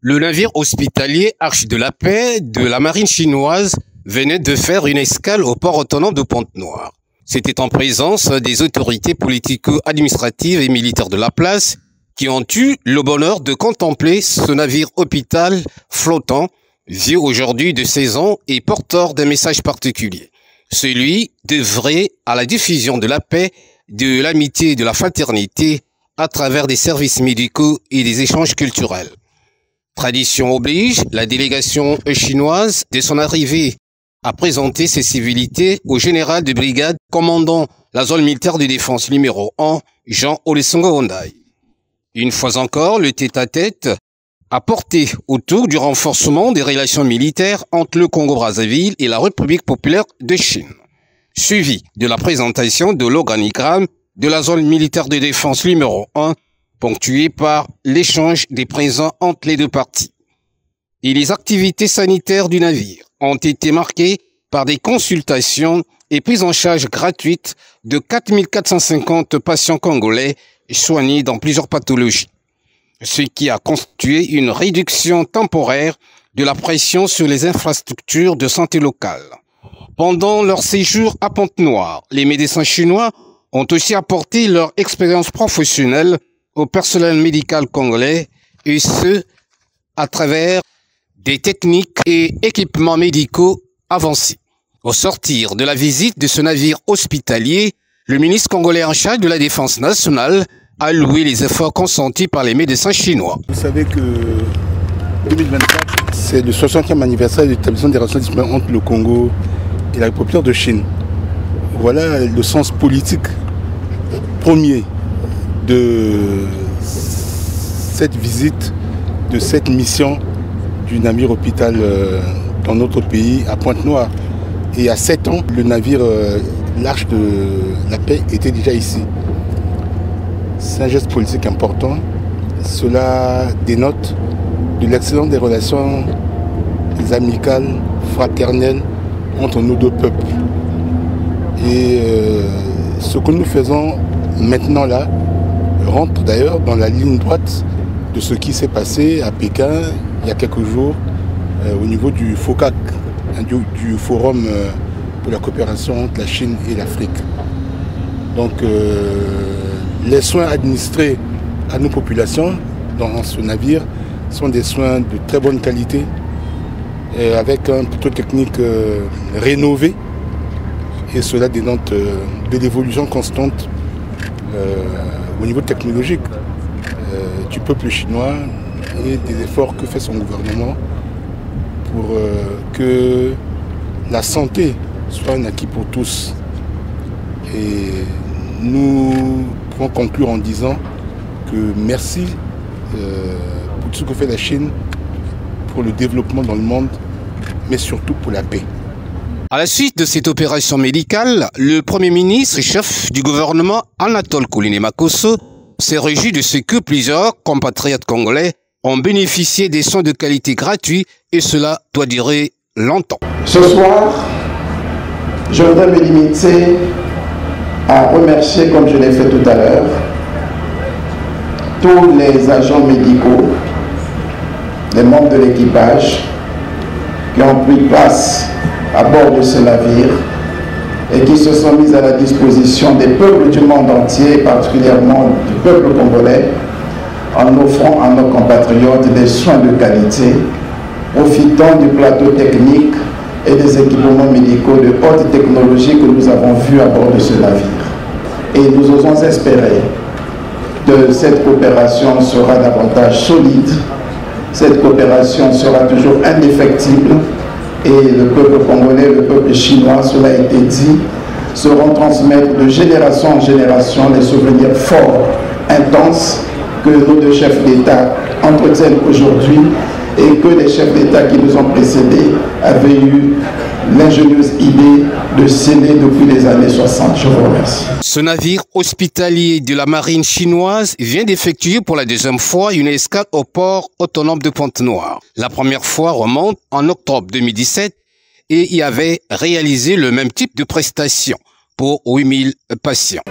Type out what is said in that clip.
Le navire hospitalier Arche de la Paix de la marine chinoise venait de faire une escale au port autonome de Pointe-Noire. C'était en présence des autorités politico-administratives et militaires de la place qui ont eu le bonheur de contempler ce navire hôpital flottant, vieux aujourd'hui de 16 ans et porteur d'un message particulier. Celui d'œuvrer à la diffusion de la paix, de l'amitié et de la fraternité à travers des services médicaux et des échanges culturels. Tradition oblige, la délégation chinoise, de son arrivée, a présenté ses civilités au général de brigade commandant la zone militaire de défense numéro 1, Jean Olesonga Ondai. Une fois encore, le tête-à-tête a porté autour du renforcement des relations militaires entre le Congo-Brazzaville et la République populaire de Chine, suivi de la présentation de l'organigramme de la zone militaire de défense numéro 1, ponctué par l'échange des présents entre les deux parties. Et les activités sanitaires du navire ont été marquées par des consultations et prises en charge gratuites de 4450 patients congolais soignés dans plusieurs pathologies, ce qui a constitué une réduction temporaire de la pression sur les infrastructures de santé locales. Pendant leur séjour à Pointe-Noire, les médecins chinois ont aussi apporté leur expérience professionnelle au personnel médical congolais, et ce, à travers des techniques et équipements médicaux avancés. Au sortir de la visite de ce navire hospitalier, le ministre congolais en charge de la Défense nationale a loué les efforts consentis par les médecins chinois. Vous savez que 2024, c'est le 60e anniversaire de l'établissement des relations diplomatiques entre le Congo et la République de Chine. Voilà le sens politique premier de cette visite, de cette mission du navire hôpital dans notre pays à Pointe-Noire. Et il y a 7 ans, le navire l'Arche de la Paix était déjà ici. C'est un geste politique important. Cela dénote de l'excellence des relations amicales, fraternelles entre nos deux peuples. Et ce que nous faisons maintenant là rentre d'ailleurs dans la ligne droite de ce qui s'est passé à Pékin il y a quelques jours au niveau du FOCAC, du Forum pour la coopération entre la Chine et l'Afrique. Donc les soins administrés à nos populations dans ce navire sont des soins de très bonne qualité avec un plateau technique rénové, et cela dénote de l'évolution constante au niveau technologique du peuple chinois et des efforts que fait son gouvernement pour que la santé soit un acquis pour tous. Et nous pouvons conclure en disant que merci pour tout ce que fait la Chine pour le développement dans le monde, mais surtout pour la paix. À la suite de cette opération médicale, le Premier ministre et chef du gouvernement Anatole Kouliné-Makosso s'est réjoui de ce que plusieurs compatriotes congolais ont bénéficié des soins de qualité gratuits, et cela doit durer longtemps. Ce soir, je voudrais me limiter à remercier, comme je l'ai fait tout à l'heure, tous les agents médicaux, les membres de l'équipage qui ont pris place à bord de ce navire et qui se sont mis à la disposition des peuples du monde entier, particulièrement du peuple congolais, en offrant à nos compatriotes des soins de qualité, profitant du plateau technique et des équipements médicaux de haute technologie que nous avons vus à bord de ce navire. Et nous osons espérer que cette coopération sera davantage solide, cette coopération sera toujours indéfectible, et le peuple congolais, le peuple chinois, cela a été dit, sauront transmettre de génération en génération les souvenirs forts, intenses, que nos deux chefs d'État entretiennent aujourd'hui, et que les chefs d'État qui nous ont précédés avaient eu l'ingénieuse idée de sceller depuis les années 60. Je vous remercie. Ce navire hospitalier de la marine chinoise vient d'effectuer pour la deuxième fois une escale au port autonome de Pointe-Noire. La première fois remonte en octobre 2017 et y avait réalisé le même type de prestation pour 8000 patients.